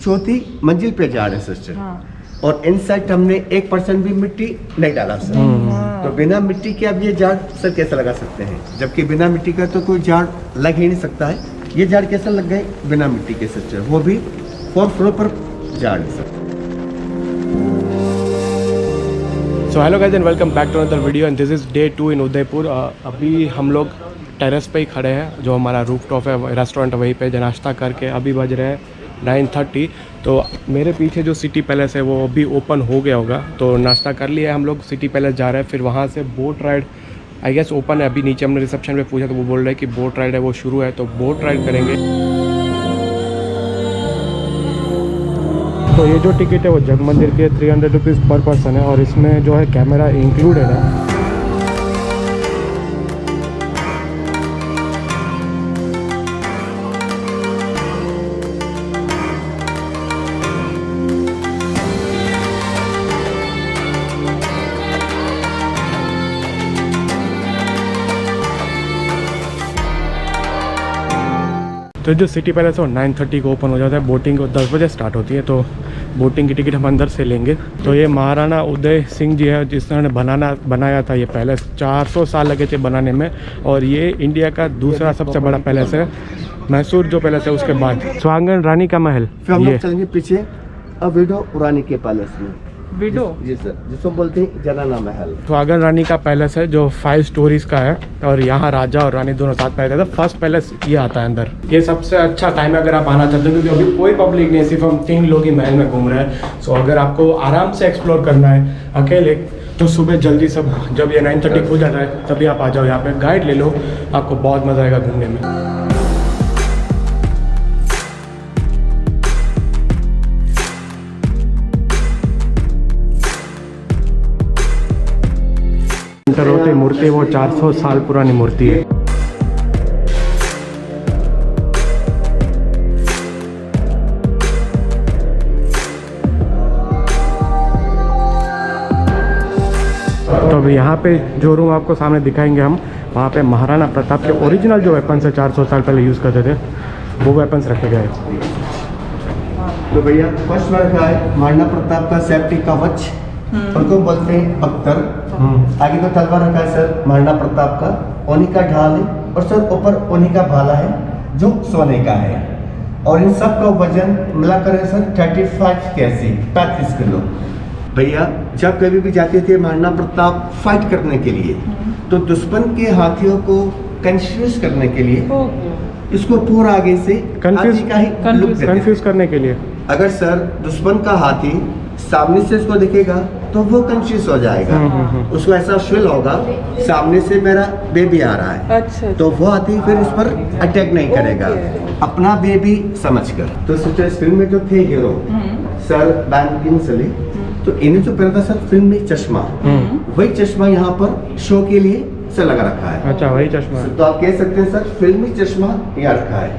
चौथी मंजिल पे जा रहे हैं सिस्टर। और इनसाइड हमने 1% भी मिट्टी नहीं डाला सर। तो बिना मिट्टी के अब ये झाड़ सर कैसे लगा सकते हैं, जबकि बिना मिट्टी का तो कोई झाड़ लग ही नहीं सकता है। ये झाड़ कैसे लग गए बिना मिट्टी के सिस्टर, वो भी 4th फ्लोर पर झाड़ sir. So hello guys and welcome back to another video and this is day 2 in Udaipur. अभी हम लोग टेरेस पे ही खड़े हैं, जो हमारा रूफटॉप है रेस्टोरेंट वहीं पे नाश्ता करके अभी बज रहे हैं 9:30। तो मेरे पीछे जो सिटी पैलेस है वो अभी ओपन हो गया होगा, तो नाश्ता कर लिया हम लोग, सिटी पैलेस जा रहे हैं। फिर वहाँ से boat ride I guess open है अभी। नीचे हमने रिसेप्शन पे पूछा तो वो बोल रहे हैं कि बोट राइड है वो शुरू है, तो बोट राइड करेंगे। तो ये जो टिकट है वो जग मंदिर के 300 रुपीज़ पर पर्सन है, और इसमें जो है कैमरा इंक्लूडेड है। तो जो सिटी पैलेस है वो 9:30 को ओपन हो जाता है, बोटिंग 10 बजे स्टार्ट होती है। तो बोटिंग की टिकट हम अंदर से लेंगे। तो ये महाराणा उदय सिंह जी है जिसने बनाया था ये पैलेस। 400 साल लगे थे बनाने में, और ये इंडिया का दूसरा सबसे बड़ा पैलेस है, मैसूर जो पैलेस है उसके बाद। स्वांगन रानी का महल। फिर हम लोग चलेंगे पीछे विडो रानी के पैलेस में। विडो जी सर, जिसको बोलते हैं जनाना महल। स्वागन रानी का पैलेस है जो 5 स्टोरीज का है, और यहाँ राजा और रानी दोनों साथ में रहते थे। फर्स्ट पैलेस ये आता है अंदर। ये सबसे अच्छा टाइम है अगर आप आना चाहते हो, क्योंकि अभी कोई पब्लिक नहीं है, सिर्फ हम 3 लोग ही महल में घूम रहे हैं। सो अगर आपको आराम से एक्सप्लोर करना है अकेले, तो सुबह जल्दी सब जब ये 9:30 खुल जाता है तभी आप आ जाओ यहाँ पे, गाइड ले लो, आपको बहुत मज़ा आएगा घूमने में। होती मूर्ति वो 400 साल पुरानी मूर्ति है। तो अभी यहाँ पे जो रूम आपको सामने दिखाएंगे हम, वहाँ पे महाराणा प्रताप के ओरिजिनल जो वेपन्स है 400 साल पहले यूज़ करते थे, वो वेपन्स रखे गए। तो भैया फर्स्ट में रखा है महाराणा प्रताप का सेफ्टी कवच, उनको बोलते हैं बख्तर। आगे तो तलवार रखा है सर महाराणा प्रताप का, ओनी का ढाल है, और सर ऊपर ओनी का भाला है जो सोने का है। और इन सब का वजन मिलाकर है सर 35 kg, 35 किलो। भैया जब कभी भी जाते थे महाराणा प्रताप फाइट करने के लिए, तो दुश्मन के हाथियों को कंफ्यूज करने के लिए इसको पूरा आगे से कंफ्यूज करने के लिए, अगर सर दुश्मन का हाथी सामने से इसको दिखेगा तो वो कंफ्यूज हो जाएगा। उसको ऐसा फील होगा सामने से मेरा बेबी आ रहा है। अच्छा। तो वो हाथी फिर इस पर अटैक नहीं करेगा, अपना बेबी समझकर। तो इस फिल्म में जो थे हीरो सर बैन किंग्सली, तो इन्हें जो पहना था सर फिल्म में चश्मा, वही चश्मा यहाँ पर शो के लिए से लगा रखा है। अच्छा, वही चश्मा। तो आप कह सकते हैं सर फिल्मी चश्मा यहाँ रखा है,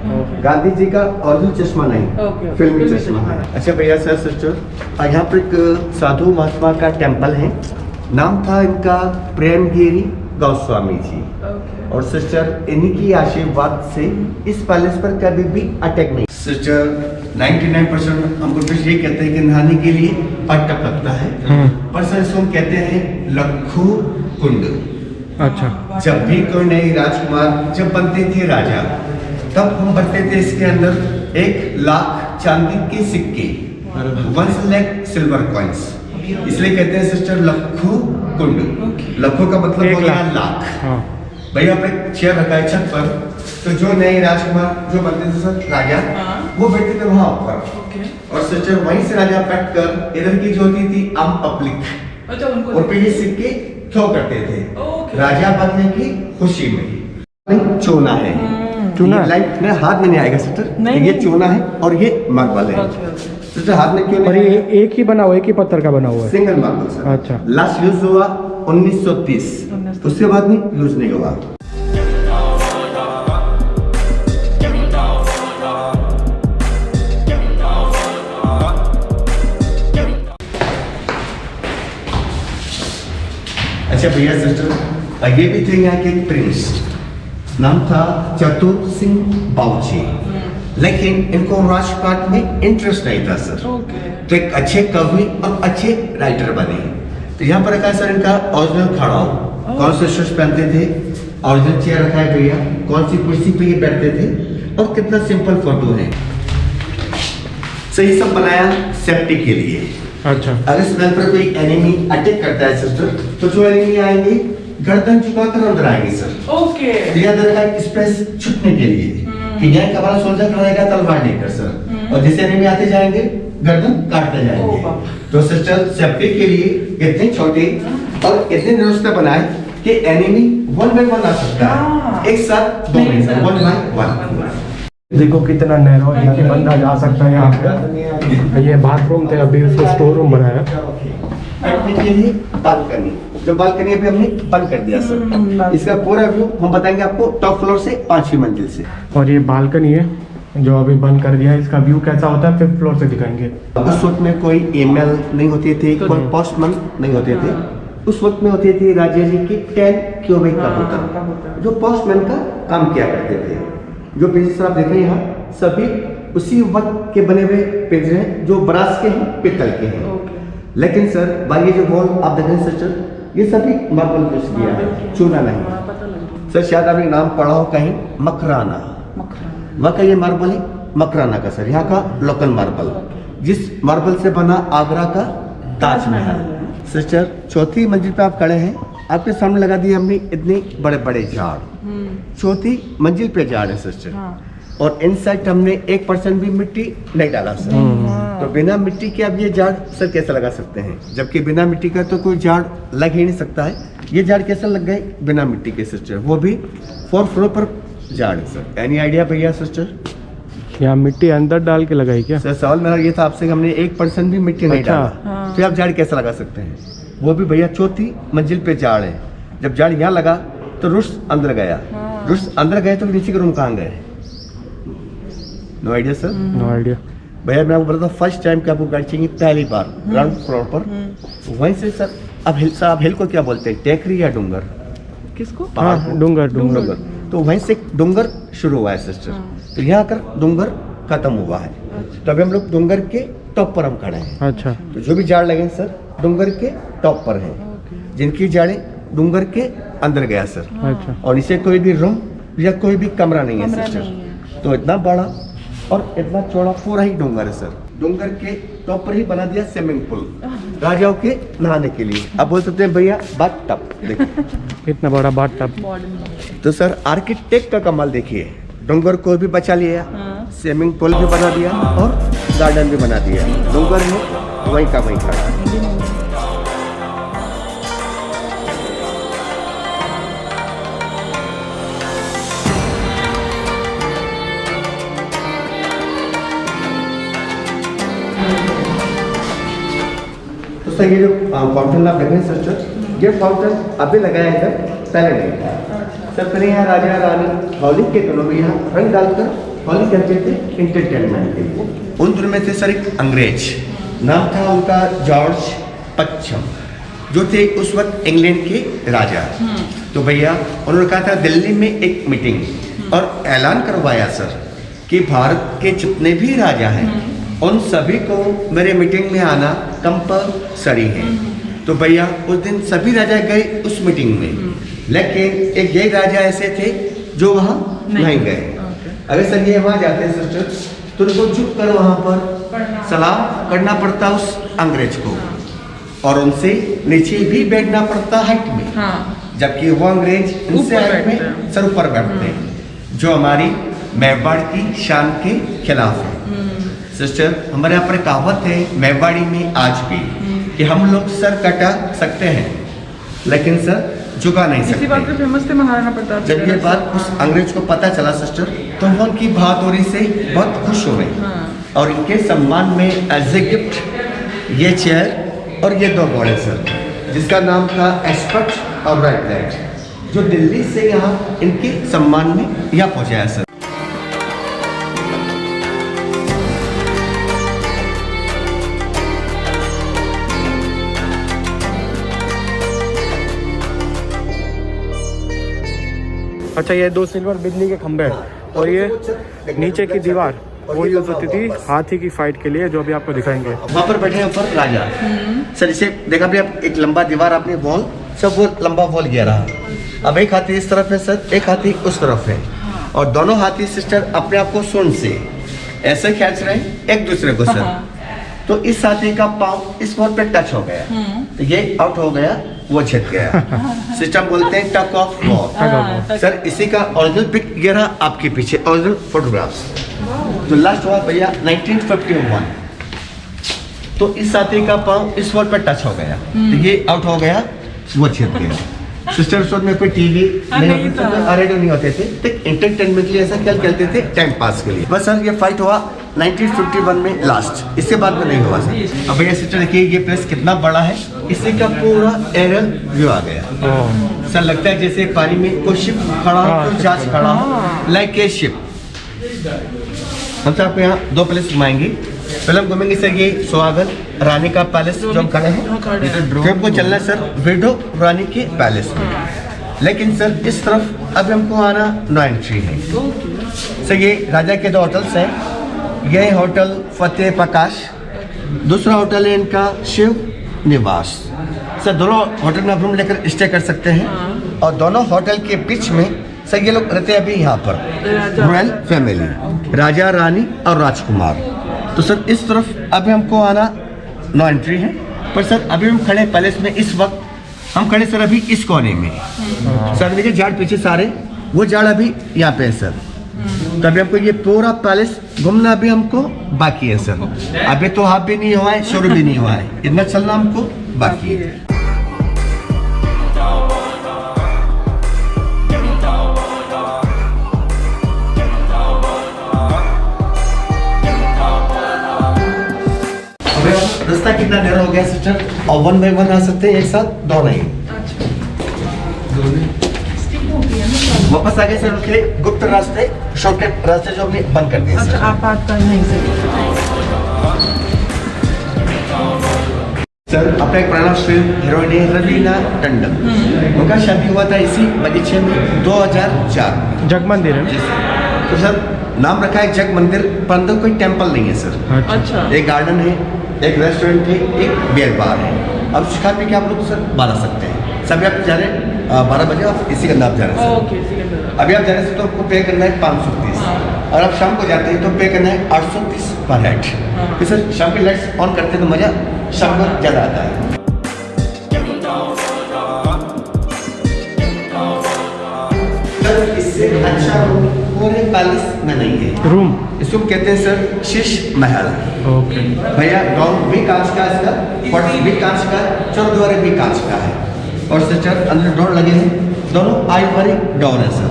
गांधी जी का ओरिजिनल चश्मा नहीं, फिल्मी चश्मा है। अच्छा भैया सर सिस्टर, यहाँ पर एक साधु महात्मा का टेम्पल है, नाम था इनका प्रेमगिरी गोस्वामी जी। और सिस्टर इन्हीं की आशीर्वाद से इस पैलेस पर कभी भी अटैक नहीं। सिस्टर 99% हम ब्रिटिश ये कहते हैं कि नहाने के लिए टप लगता है, पर सर इसको हम कहते हैं लखू कुंड। अच्छा। जब भी कोई नई राजकुमार जब बनते थे राजा, तब हम भरते थे इसके अंदर 1 लाख चांदी के सिक्के, 1 लाख सिल्वर कॉइन्स, इसलिए कहते हैं सिस्टर लखू कुंड। लखू का मतलब हो गया लाख। भैया पर एक चेयर रखा है छत पर, तो जो नए राजकुमार जो बनते थे सर राजा, वो बैठते थे वहाँ ऊपर, और सिस्टर वहीं से राजा बैठ कर इधर की जो होती थी आम पब्लिक, और पे ये सिक्के थ्रो करते थे राजा बनने की खुशी में। चूना है, चूना लाइट में हाथ में नहीं आएगा सिस्टर, ये चूना है और ये मार्बल है सिस्टर। हाथ में क्यों नहीं? ये एक ही बना हुआ, एक ही पत्थर का बना हुआ है, सिंगल मार्बल सर। अच्छा। लास्ट यूज हुआ 1930, उसके बाद में यूज नहीं हुआ। अच्छा भैया सिस्टर, ये भी थे यहाँ के एक प्रिंस, नाम था चतुर सिंह बाउची। लेकिन इनको राजपाट में इंटरेस्ट नहीं था सर। तो एक अच्छे कवि और अच्छे राइटर बने। तो यहाँ पर रखा सर इनका ओरिजिनल खड़ाऊ, कौन से शूज पहनते थे, ओरिजिनल चेयर रखा है भैया, कौन सी कुर्सी पे ये बैठते थे, और कितना सिंपल फोटो है। सो ये सब बनाया सेफ्टी के लिए। अच्छा, अगर स्मेल पर कोई एनिमी अटैक करता है सिस्टर, तो जो एनिमी आएंगे गर्दन झुकाकर अंदर आएंगे सर। ओके। यहाँ रखा है स्पेस छुपने के लिए कि यहाँ हमारा सोल्जर खड़ा रहेगा तलवार लेकर सर, और जैसे एनिमी आते जाएंगे गर्दन काटते जाएंगे। तो सिस्टर सेफ्टी के लिए इतने छोटे और इतने व्यवस्था बनाए कि एनिमी वन बाय वन आ सकता है, एक साथ दो नहीं सर, वन बाय वन। देखो कितना नैरो है कि बंदा जा सकता है यहाँ पे। ये बाथरूम थे, अभी उसको स्टोर रूम बनाया। बैठने के लिए बालकनी, जो बालकनी अभी हमने बंद कर दिया सर। इसका पूरा व्यू हम बताएंगे आपको टॉप फ्लोर से 5वीं मंजिल से। और ये बालकनी है जो अभी बंद कर दिया है, इसका व्यू कैसा होता है 5th फ्लोर से दिखाएंगे। उस वक्त में कोई ईमेल नहीं होती थी, कोई पोस्टमैन नहीं होते थे। उस वक्त में होती थी राजा जी की 10 क्यूबिक कबूतर, जो पोस्टमैन का काम किया करते थे। जो पिंजरे आप देख रहे हैं यहाँ सभी उसी वक्त के बने हुए पिंजरे हैं, जो ब्रास के हैं, पित्तल के हैं। लेकिन सर बाकी जो वॉल आप देख रहे हैं सिस्टर, ये सभी मार्बल यूज किया है, चूना नहीं। सर शायद आपने नाम पढ़ा हो कहीं, मकराना। वहाँ का ये मार्बल है मकराना का सर, यहाँ का लोकल मार्बल, जिस मार्बल से बना आगरा का ताजमहल। सिस्टर 4थी मंजिल पे आप खड़े हैं, आपके सामने लगा दिए हमने इतने बड़े बड़े झाड़। 4थी मंजिल पे झाड़ है सिस्टर, और इनसाइड हमने 1% भी मिट्टी नहीं डाला सर। तो बिना मिट्टी के आप ये झाड़ सर कैसे लगा सकते हैं, जबकि बिना मिट्टी का तो कोई झाड़ लग ही नहीं सकता है। ये झाड़ कैसे लग गए बिना मिट्टी के सिस्टर, वो भी 4th फ्लोर पर झाड़ है सर। एनी आइडिया भैया सिस्टर? यहाँ मिट्टी अंदर डाल के लगाई क्या? सर सवाल मेरा ये था आपसे कि हमने 1% भी मिट्टी नहीं अच्छा। डाला, फिर आप झाड़ कैसे लगा सकते हैं? वो भी भैया 4थी मंजिल पे झाड़ है। जब झाड़ यहाँ लगा तो रुस अंदर गया, रुस अंदर गए तो नीचे के रूम कहाँ गए? No idea sir? No idea भैया। मैं आपको बोला था फर्स्ट टाइम कि आपको गाड़ी चाहिए पहली बार ग्राउंड फ्लोर पर, वहीं से सर अब हिल को क्या बोलते हैं, टेकरी या डूंगर? किसको? पहाड़ को? डूंगर। तो वहीं से डूंगर शुरू हुआ है सिस्टर, तो यहाँ आकर डूंगर खत्म हुआ है। तो अभी हम लोग डूंगर के टॉप पर हम खड़े हैं। अच्छा, तो जो भी झाड़ लगे सर डूंगर के टॉप पर हैं, जिनकी जड़ें डूंगर के अंदर गया सर। अच्छा। और इसे कोई भी रूम या कोई भी कमरा नहीं है सिस्टर। तो इतना बड़ा और इतना चौड़ा पूरा ही डूंगर है सर। डूंगर के टॉप पर ही बना दिया स्विमिंग पूल राजाओं के नहाने के लिए। अब बोल सकते हैं भैया बाथ टब, देखिए इतना बड़ा बाथ टब। तो सर आर्किटेक्ट का कमाल देखिए, डूंगर को भी बचा लिया, स्विमिंग पूल भी बना दिया और गार्डन भी बना दिया। डूंगर में वहीं का वहीं खड़ा है। तो सर ये जो फाउंटेन आप देख रहे हैं सिस्टर, ये फाउंटेन अभी लगाया है, पहले नहीं था सर। पहले यहाँ राजा रानी होली के दिनों में यहाँ रंग डालकर होली करते थे इंटरटेनमेंट के लिए। उन दिनों में थे सर एक अंग्रेज, नाम था उनका जॉर्ज पच्चम, जो थे उस वक्त इंग्लैंड के राजा। तो भैया उन्होंने कहा था दिल्ली में एक मीटिंग और ऐलान करवाया सर कि भारत के जितने भी राजा हैं उन सभी को मेरे मीटिंग में आना कंपलसरी है। तो भैया उस दिन सभी राजा गए उस मीटिंग में, लेकिन एक यही राजा ऐसे थे जो वहाँ नहीं गए। अगर सर ये वहाँ जाते हैं सिस्टर तो उनको चुप कर वहाँ पर सलाम करना पड़ता उस अंग्रेज को, और उनसे नीचे भी बैठना पड़ता हाइट में। जबकि वो अंग्रेज उनसे हाइट में सर ऊपर बैठते हैं, जो हमारी मेवाड़ की शान के खिलाफ है। सिस्टर हमारे यहाँ पर कहावत है मेवाड़ी में आज भी कि हम लोग सर कटा सकते हैं लेकिन सर झुका नहीं सकते। इसी बात पे फेमस थे महाराणा प्रताप। जब ये बात उस अंग्रेज को पता चला सिस्टर तो वो उनकी बहादुरी से बहुत खुश हो गए, और इनके सम्मान में एज ए गिफ्ट ये चेयर और ये 2 घोड़े सर, जिसका नाम था एक्सपर्ट और राइट दैट, जो दिल्ली से यहाँ इनके सम्मान में यहाँ पहुँचाया सर। अच्छा, ये 2 सिल्वर बिजली के खंभे हैं। और ये नीचे की दीवार वो यूज होती थी हाथी की फाइट के लिए, जो अभी आपको दिखाएंगे। वहाँ पर बैठे हैं ऊपर राजा। सर इसे देखा भी आप, एक लंबा दीवार आपने वॉल, सब वो लंबा वॉल गया रहा। अब एक हाथी इस तरफ है सर, एक हाथी उस तरफ है, और दोनों हाथी सिस्टर अपने आप को सूंड से ऐसे खींच रहे हैं एक दूसरे को सर। तो इस हाथी का पाँव इस वॉल पे टच हो गया, तो ये आउट हो गया, वो छिप गया। सिस्टम बोलते हैं टक ऑफ वॉल। सर इसी का ओरिजिनल पिक ये रहा आपके पीछे, ओरिजिनल फोटोग्राफ्स। तो लास्ट हुआ भैया 1951। तो इस हाथी का पाँव इस वॉल पे टच हो गया, तो ये आउट हो गया, वो छिप गया। सिस्टर उस वक्त में कोई टीवी नहीं होती थी, रेडियो नहीं होते थे, तो एंटरटेनमेंट के लिए ऐसा खेल खेलते थे टाइम पास के लिए। बस सर ये फाइट हुआ 1951 में लास्ट, इसके बाद में नहीं हुआ सर। अब भैया सिस्टर देखिए ये प्लेस कितना बड़ा है, इसी का पूरा एरियल व्यू आ गया। सर लगता है जैसे पानी में कोई शिप खड़ा हो, कोई जहाज खड़ा हो, लाइक ए शिप। हम तो आपको यहाँ दो प्लेस घुमाएंगे। पहले हम घूमेंगे सर ये सुहागन रानी का पैलेस जो हम खड़े हैं, फिर हमको चलना है सर विडो रानी के पैलेस में। लेकिन सर इस तरफ अब हमको आना नो एंट्री है। सर ये राजा के दो होटल्स हैं, ये होटल फतेह प्रकाश, दूसरा होटल है इनका शिव निवास। सर दोनों होटल में आप रूम लेकर स्टे कर सकते हैं, और दोनों होटल के बीच में सर ये लोग रहते हैं अभी यहाँ पर रॉयल फैमिली, राजा रानी और राजकुमार। तो सर इस तरफ अभी हमको आना नो एंट्री है, पर सर अभी हम खड़े पैलेस में। इस वक्त हम खड़े सर अभी इस कोने में। सर देखिए झाड़ पीछे सारे, वो झाड़ अभी यहाँ पे है सर। तो अभी हमको ये पूरा पैलेस घूमना अभी हमको बाकी है सर। अभी तो हाफ भी नहीं हुआ है, शुरू भी नहीं हुआ है, इतना चलना हमको बाकी है। रास्ता कितना देर हो गया सिस्टर, और 1 बाय 1 आ सकते हैं एक साथ, दो नहीं। वापस आ गए सर उनके गुप्त रास्ते, शॉर्टकट रास्ते जो हमने बंद कर दिए। अच्छा आप बात कर नहीं सर अपना एक पुराना फिल्म हीरोइन है रवीना टंडन, उनका शादी हुआ था इसी बगीचे में 2004। जग मंदिर है। तो सर नाम रखा है जग मंदिर, पर अंदर कोई टेम्पल नहीं है सर। अच्छा एक गार्डन है, एक रेस्टोरेंट है, एक बियर बार है। अब खा पी के आप लोग सर बाहर आ सकते हैं। सभी आप जा रहे हैं 12 बजे, आप इसी का नाम जा रहे हैं सर। अभी आप जा रहे हैं तो आपको पे करना है 530, और आप शाम को जाते हैं तो पे करना है 830 पर हेड। तो सर शाम की लाइट्स ऑन करते हैं तो मज़ा शाम को ज़्यादा आता है। सर इससे अच्छा रूम पूरे पैलेस में नहीं है। रूम इसको कहते हैं सर शीश महल। ओके। भैया डॉन भी कांच का, इसका फर्श भी कांच का, चौद्वारे भी कांच का है, और सिस्टर अंदर डोर लगे हैं, दोनों आइवरी डोर है सर।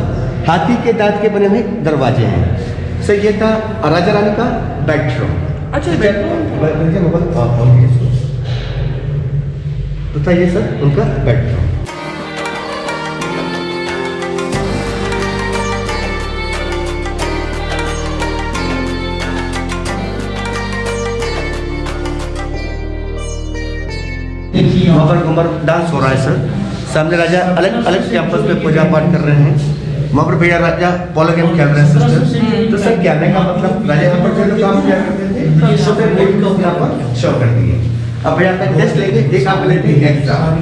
हाथी के दांत के बने हुए दरवाजे हैं सर। ये था राजा रानी का बेडरूम। अच्छा बताइए सर उनका बेडरूम। वहाँ पर घूमर डांस हो रहा है सर। सामने राजा अलग अलग कैंपस में पूजा पाठ कर रहे हैं। वहाँ पर भैया राजा पोलो गेम खेल रहे हैं सिस्टर। तो सर कहने का मतलब राजा यहाँ पर जो लोग काम किया करते थे, ये सब मूवी को यहाँ पर शो कर दिए। अब भैया आपका टेस्ट लेंगे, एक आप लेते हैं एग्जाम।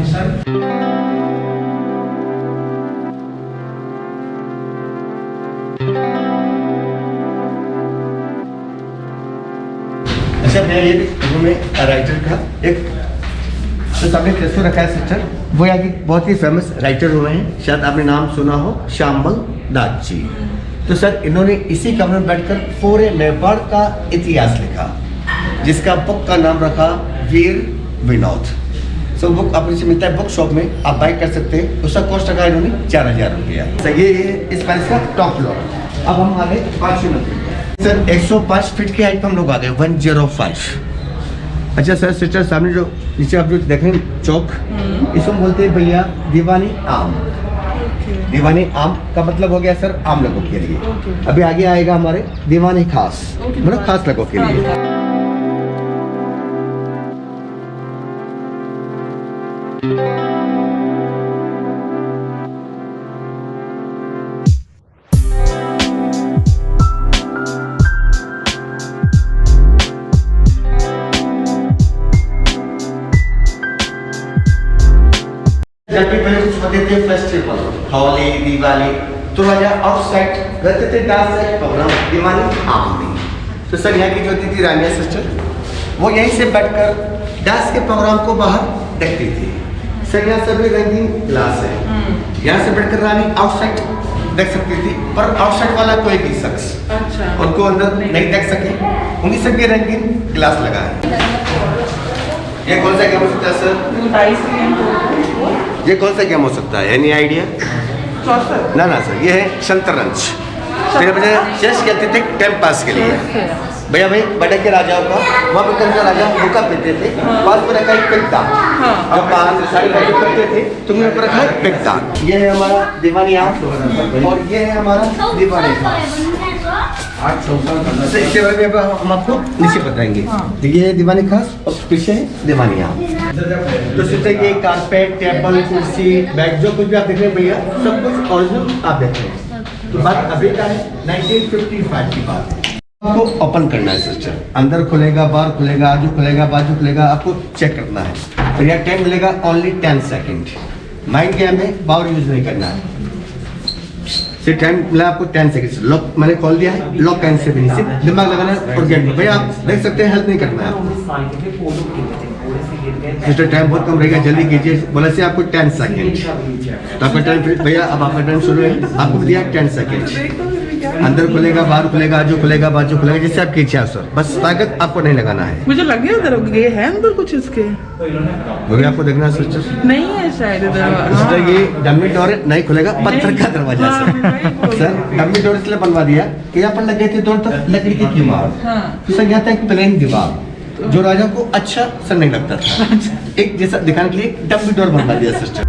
अच्छा भैया ये रूम में राइटर का एक तो सामने क्रिस्टो रखा है सिस्टर, वो यहाँ की बहुत ही फेमस राइटर हुए हैं, शायद आपने नाम सुना हो, श्यामल दास जी। तो सर इन्होंने इसी कमरे में बैठकर पूरे नेपाल का इतिहास लिखा, जिसका बुक का नाम रखा वीर विनोद। सो बुक आपको मिलता है बुक शॉप में, आप बाई कर सकते हैं। उसका कॉस्ट रखा इन्होंने 4000 रुपया। सर ये इस पैलेस का टॉप फ्लोर। अब हम आ गए 5 मिनट सर 105 फीट की हाइट पर हम लोग आ गए 105। अच्छा सर सिस्टर सामने जो नीचे आप जो देखें चौक, इसको बोलते हैं भैया दीवानी आम। दीवानी आम का मतलब हो गया सर आम लोगों के लिए। अभी आगे आएगा हमारे दीवानी खास, मतलब खास लोगों के लिए। जब भी पहले कुछ होते थे फेस्टिवल, होली, दिवाली, तो राजा आउटसाइड रहते थे डांस साइड प्रोग्राम, दिवाली आम में। तो सर यहाँ की जो होती थी रानिया सिस्टर, वो यहीं से बैठकर डांस के प्रोग्राम को बाहर देखती थी। सर यहाँ सभी रंगीन ग्लास है, यहाँ से बैठकर रानी आउटसाइड देख सकती थी, पर आउटसाइड वाला कोई भी शख्स अच्छा उनको अंदर नहीं देख सके, उन्हीं सभी रंगीन ग्लास लगा है। ये कौन सा गेम हो सकता है सर? डाइस गेम ये कौन सा गेम हो सकता है? Any idea? चौसठ ना ना सर, ये है शतरंज। मेरे बजाय चेस खेलते थे टाइम पास के लिए। भैया भाई बड़े के राजाओं का वहाँ पे कल राजा भूखा पीते थे, पास में रखा एक पिकता, जो पास सारी बातें करते थे, तुमने ऊपर रखा है पिकता। ये है हमारा दीवानी आम और ये है हमारा दीवानी खास। इसके बारे में हम आपको नीचे बताएंगे। ये है दीवानी खास और पीछे है दीवानी आम। तो सोचते ये कारपेट, टेबल, कुर्सी, बैग जो कुछ भी आप देख रहे हैं भैया, सब कुछ ओरिजिनल आप देख रहे हैं। तो बात अभी का है 1955 की बात है। आपको ओपन करना है सिस्टर, अंदर खुलेगा, बाहर खुलेगा, आजू खुलेगा, बाजू खुलेगा, आपको चेक करना है। तो यह टाइम मिलेगा ओनली 10 सेकेंड। माइंड गेम में पावर यूज नहीं करना है। सिर्फ टाइम मिला आपको 10 सेकेंड। लॉक मैंने खोल दिया है, लॉक कैन से भी नहीं, सिर्फ दिमाग लगाना है और गेम। भैया आप देख सकते हैं, हेल्प नहीं करना है आपको। सिस्टर टाइम बहुत कम रहेगा, जल्दी कीजिए। बोला से आपको 10 सेकेंड। तो आपका टाइम भैया, अब आपका टाइम शुरू है, आपको दिया 10 सेकेंड। अंदर खुलेगा, बाहर खुलेगा, आजू खुलेगा, बाजू खुलेगा, जैसे आपकी इच्छा सर। बस ताकत आपको नहीं लगाना है। मुझे लग गया उधर ये है अंदर कुछ इसके, वो भी आपको देखना है सिस्टर। नहीं है शायद इधर। सिस्टर ये डमी डोर नहीं खुलेगा, पत्थर का दरवाजा सर। डमी डोर इसलिए बनवा दिया कि यहाँ पर लगे थे दोनों तरफ लकड़ी की दीवार। तो सर यहाँ था एक प्लेन दीवार, जो राजा को अच्छा सर नहीं लगता था, एक जैसा दिखाने के लिए डमी डोर बनवा दिया सिस्टर।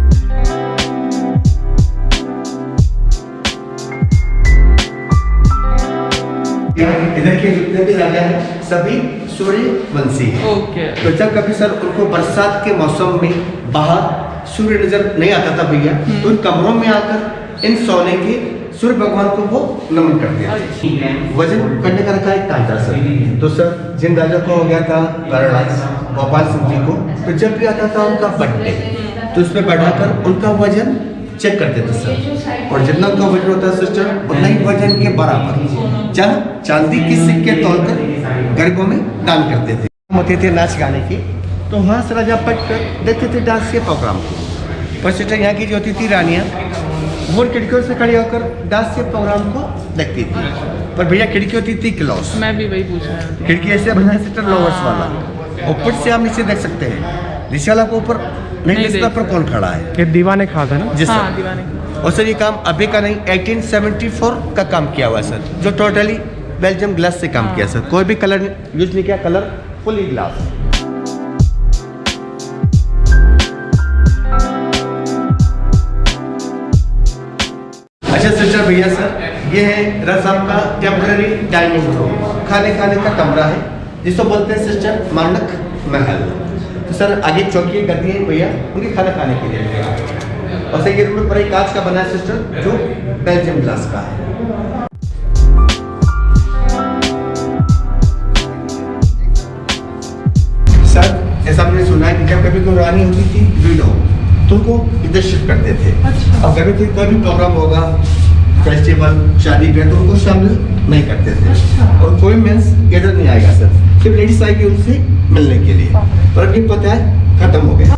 इधर के जितने भी राजा हैं सभी सूर्यवंशी हैं। ओके। तो जब कभी सर उनको बरसात के मौसम में बाहर सूर्य नजर नहीं आता था भैया, तो इन कमरों में आकर इन सोने के सूर्य भगवान को वो नमन करते हैं। वजन करने का रखा है कांटा सर। तो सर जिन राजा को हो गया था पैरालाइज, गोपाल सिंह जी को, तो जब भी आता था उनका बर्थडे, तो उसमें बढ़ाकर उनका वजन चेक करते थे सर। और जितना उनका वजन होता है सिस्टर, उतना ही वजन के बराबर चांदी के सिक्के तोड़कर गरीबों में दान करते थे। होते थे नाच गाने की, तो वहाँ से राजा पट कर देखते थे डांस के प्रोग्राम को। पर सिस्टर यहाँ की जो होती थी रानियाँ, वो खिड़कियों से खड़ी होकर डांस के प्रोग्राम को देखती थी। पर भैया खिड़की होती थी क्लोज। मैं भी वही पूछ रहा हूँ। खिड़की ऐसे बना है सिस्टर, लोवर्स वाला। ऊपर से आप नीचे देख सकते हैं, नीचे वाला को ऊपर नहीं देख सकता, पर कौन खड़ा है। ये दीवाने खास है ना? जी हाँ, सर। दीवाने। और सर ये काम अभी का नहीं, 1874 का काम किया हुआ है सर, जो टोटली बेल्जियम ग्लास से काम किया सर। कोई भी कलर यूज नहीं किया, कलर फुली ग्लास। अच्छा सिस्टर भैया सर, ये है रसम का टेम्पररी डाइनिंग रूम, खाने का कमरा है, जिसको बोलते हैं सिस्टर मानक महल। तो सर आगे चौकी गद्दी है भैया, उनके खाना खाने के लिए। और सर ये रूम पर एक कांच का बना है सिस्टर, जो बेल्जियम ग्लास का है। सर जैसा आपने सुना है कि जब कभी कोई रानी होती थी विडो, तो उनको इधर शिफ्ट करते थे। अब कभी कोई भी प्रोग्राम होगा, फेस्टिवल, शादी ब्याह, तो उनको शामिल नहीं करते थे। और कोई मेंस इधर नहीं आएगा सर, सिर्फ लेडीज आएगी उनसे मिलने के लिए। पर अभी पता है खत्म हो गया।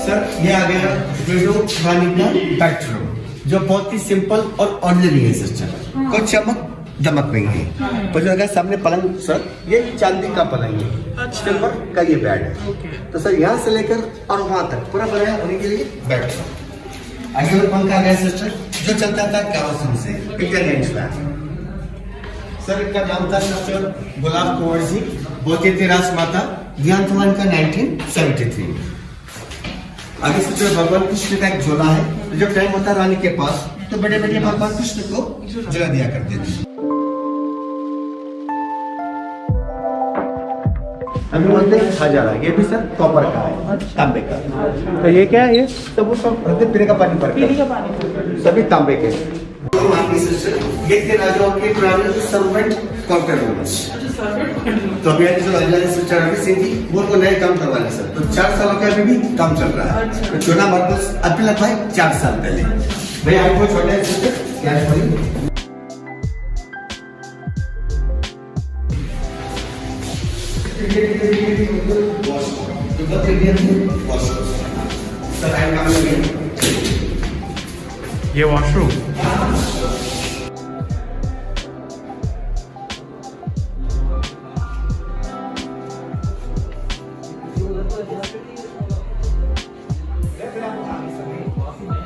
सर ये आ गया विडो रानी का बेडरूम, जो बहुत ही सिंपल और ऑर्डिनरी है सिस्टर, कोई चमक दमक नहीं है। पर जो अगर सामने पलंग सर, ये चांदी का पलंग है, सिल्वर का ये बेड है। तो सर यहाँ से लेकर और वहाँ तक पूरा बनाया उन्हीं के लिए बेड। आगे में पंखा गया सिस्टर, जो चलता था केरोसिन से, इटालियन फैन। सर इनका नाम था सिस्टर गुलाब कुंवर जी, बोलते थे राजमाता, देहांत हुआ इनका 1973। आगे सिस्टर भगवान कृष्ण का एक झोला है, जब टाइम होता रानी के पास, तो बड़े बड़े भगवान कृष्ण को जला दिया करते थे। अभी बोलते हैं हजारा, ये भी सर कॉपर का है, तांबे का। तो ये क्या है? ये तो वो सब रहते पीने का पानी पर, सभी तांबे के। ये थे राजाओं के पुराने सर्वेंट क्वार्टर रूम्स। तो अभी जो राजा सिस्टर अभी सिंह जी वो तो नए काम करवाने सर, तो 4 सालों का अभी भी काम चल रहा है। तो चूना मार्बल्स अभी लगा है 4 साल पहले। भैया आपको छोटे सिस्टर क्या है ये वॉशरूम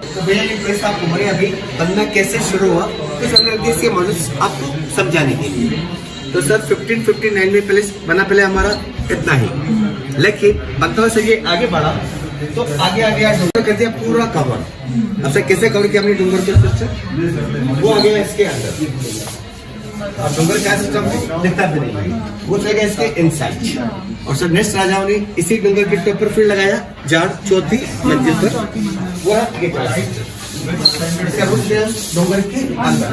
तो भैया ये प्रेस आपको हमारे अभी बनना कैसे शुरू हुआ तो समझ के मनुष्य आपको समझाने के लिए। तो सर 1559 में पहले हमारा इतना ही, लेकिन बनता से ये आगे बढ़ा तो आगे डूंगर कर दिया पूरा कवर। अब सर कैसे कवर किया हमने डूंगर के सिस्टम, वो आ गया इसके अंदर। अब डूंगर का सिस्टम दिखता भी नहीं, वो चलेगा इसके इनसाइड। और सर नेक्स्ट राजाओं ने इसी डूंगर के टॉप पर फिर लगाया जाड़ 4थी मंजिल पर, वो डूंगर के अंदर।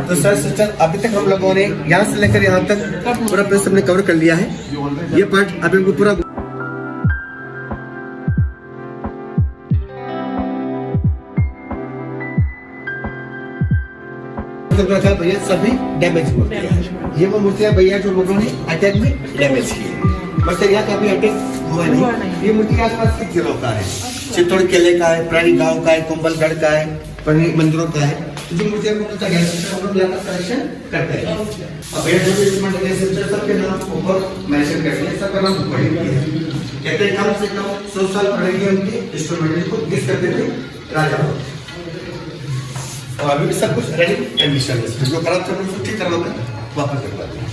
तो सर सिस्टर अभी तक हम लोगों ने यहाँ से लेकर यहाँ तक पूरा प्लेस हमने कवर कर लिया है। ये पार्ट अभी हमको पूरा भैया सभी डैमेज मूर्तियां हैं। ये वो मूर्तियां भैया जो लोगों ने अटैक में डैमेज की है, बट यहाँ कभी अटैक हुआ नहीं। ये मूर्ति आसपास के जिलों का है, चित्तौड़ किले का है, प्राणी गांव का है, कुंभलगढ़ का है, मंदिरों का है। जो मूर्तियां को हम लोग कलेक्शन करते हैं। अब भैया जो सबके नाम ऊपर मेंशन करते हैं, सबका नाम ऊपर लिखते हैं। कहते हैं कम से कम 100 साल पढ़ेंगे उनके इंस्ट्रूमेंट को गिस करते थे राजा। और अभी भी सब कुछ रेडी कंडीशन है, जो खराब चल रहा है ठीक करवा कर वापस करवा दें।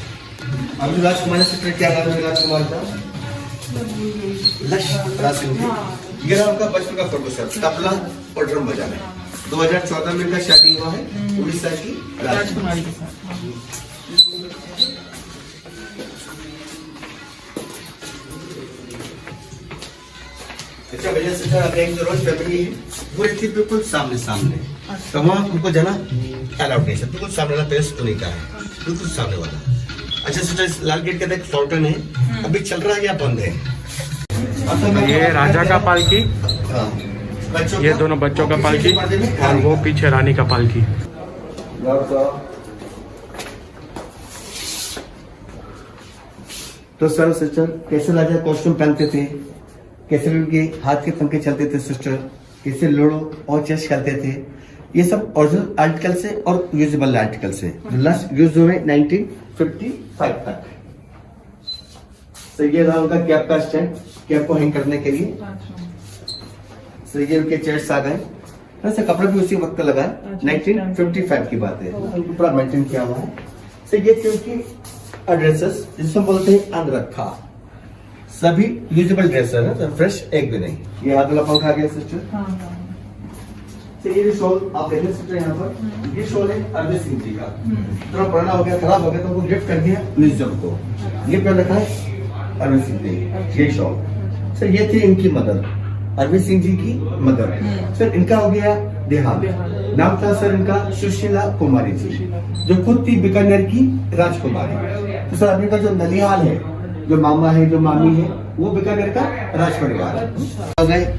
अभी राजकुमार से क्या नाम है राजकुमार का? लक्ष्य राज सिंह। ये रहा उनका बचपन का फोटो सर, तबला और ड्रम बजाना। 2014 में इनका शादी हुआ है उड़ीसा की राजकुमारी के साथ। अच्छा भैया से आप एक रोज फैमिली है, वो रहती बिल्कुल सामने तो वहाँ उनको जाना अलाउड नहीं है, बिल्कुल सामने वाला प्लेस उन्हीं का है, बिल्कुल सामने वाला। अच्छा सिस्टर लाल गेट का एक फाउंटेन है, अभी चल रहा है या बंद है? ये राजा का पालकी, ये दोनों बच्चों का पालकी, और वो पीछे रानी का पालकी। तो सर सिस्टर कैसे राजा कॉस्ट्यूम पहनते थे, कैसे उनके हाथ के पंखे चलते थे सिस्टर, कैसे लूडो और चेस खेलते थे, ये सब ओरिजिनल आर्टिकल से और यूजेबल आर्टिकल से लास्ट यूज हुए 1955 तक। तो ये रहा उनका कैप का स्टैंड, कैप को हैंग करने के लिए। तो ये उनके चेयर्स आ गए, वैसे कपड़ा भी उसी वक्त लगा है, 1955 की बात है, पूरा मेंटेन किया हुआ है। तो ये क्योंकि ड्रेसेस जिसको बोलते हैं अंगरखा, सभी यूजेबल ड्रेस है ना, तो फ्रेश एक भी नहीं। ये हाथ वाला पंखा आ गया सिस्टर। तो ये शॉल आप देख सकते हैं यहाँ पर, ये शॉल है अरविंद सिंह जी का, थोड़ा पुराना हो गया, खराब हो गया, तो वो गिफ्ट कर दिया म्यूजियम को। ये पे रखा है अरविंद सिंह जी, ये शॉल। सर ये थी इनकी मदर, अरविंद सिंह जी की मदर। सर इनका हो गया देहांत, नाम था सर इनका सुशीला कुमारी जी, जो खुद थी बीकानेर की राजकुमारी। तो सर अभी का जो नलिहाल है, जो मामा है, जो मामी है, वो बीकानेर का राज परिवार है।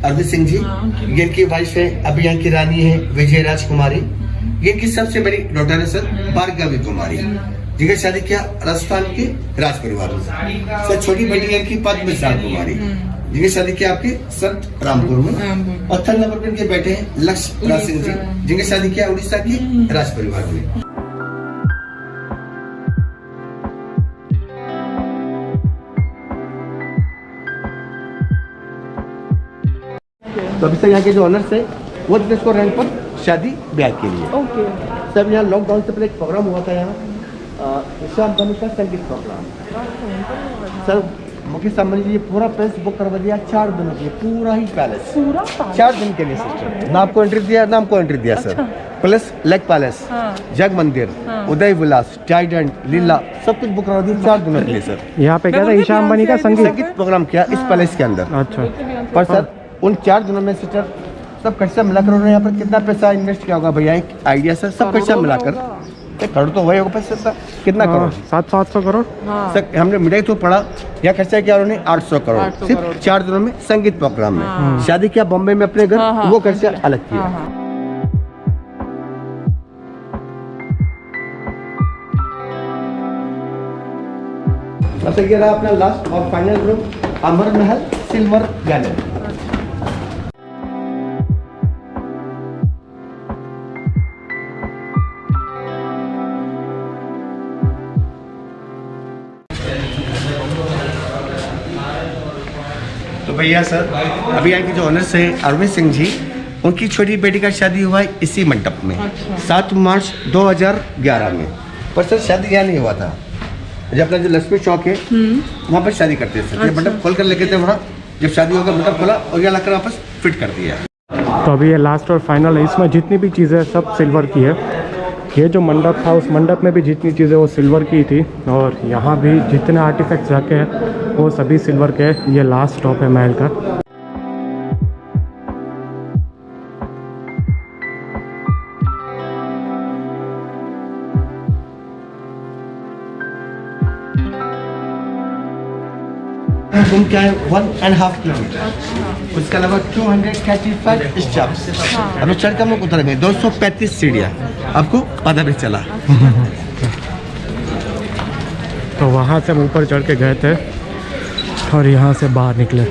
अरविंद सिंह जी, ये इनकी वाइफ है, अभी यहाँ की रानी है विजय राजकुमारी। ये इनकी सबसे बड़ी डॉटर है सर भार्गवी कुमारी, जिनका शादी किया राजस्थान के राज परिवार में। सर छोटी बेटी है इनकी पद्मश्री कुमारी, जिनकी शादी किया आपके संत रामपुर में। और थर्ड नंबर पर इनके बेटे हैं लक्ष्य राज सिंह जी, जिनकी शादी किया उड़ीसा की राज परिवार में। तो अभी तक यहाँ के जो ऑनर्स है वो इसको रेंट पर शादी ब्याह के लिए। ओके। सब यहाँ लॉकडाउन से पहले एक प्रोग्राम हुआ था यहाँ, शाम बनी का संगीत प्रोग्राम। सर मुकेश अंबानी जी ये पूरा पैलेस बुक करवा दिया 4 दिनों के लिए, पूरा ही पैलेस, पूरा 4 दिन के लिए सिस्टर। ना आपको एंट्री दिया, ना हमको एंट्री दिया सर। प्लस लेक पैलेस, जग मंदिर, उदय विलास, टाइडेंट, लीला, सब कुछ बुक करवा दिया 4 दिनों के लिए सर। यहाँ पे क्या था, ईशा अंबानी का संगीत प्रोग्राम किया इस पैलेस के अंदर। अच्छा। पर सर उन 4 दिनों में सिस्टर सब खर्चा मिलाकर उन्होंने यहाँ पर कितना पैसा इन्वेस्ट किया होगा भैया, एक आइडिया सर, सब खर्चा मिलाकर करोड़ तो वही होगा पैसे सर, कितना करोड़ 700 करोड़। हाँ सर हमने मिठाई तो पढ़ा, यहाँ खर्चा किया उन्होंने 800 करोड़ 800 सिर्फ करोड़। 4 दिनों में संगीत प्रोग्राम में। हाँ। शादी किया बॉम्बे में अपने घर, हाँ, हाँ, वो खर्चा अलग किया। हाँ हाँ अच्छा ये रहा अपना लास्ट और फाइनल रूम, अमर महल सिल्वर गैलरी। तो भैया सर अभी यहाँ के जो ऑनर्स है अरविंद सिंह जी, उनकी छोटी बेटी का शादी हुआ है इसी मंडप में। अच्छा। 7 मार्च 2011 में। पर सर शादी यहाँ नहीं हुआ था, जब अपना जो लक्ष्मी चौक है वहाँ पर शादी करते थे सर। ये मंडप खोल कर लेके थे वहाँ, जब शादी होगा मंडप खोला और यहाँ लाकर वापस फिट कर दिया। तो अभी ये लास्ट और फाइनल है, इसमें जितनी भी चीज़ें सब सिल्वर की है। ये जो मंडप था उस मंडप में भी जितनी चीज़ें वो सिल्वर की थी, और यहाँ भी जितने आर्टिफैक्ट्स रखे हैं वो सभी सिल्वर के हैं। ये लास्ट स्टॉप है महल का। रूम क्या है 1.5 किलोमीटर, उसके अलावा 235 स्टेप्स। अब चढ़ कर हम लोग उतरेंगे 235 सीढ़ियाँ, आपको पता भी चला। तो वहाँ से हम ऊपर चढ़ के गए थे और यहाँ से बाहर निकले।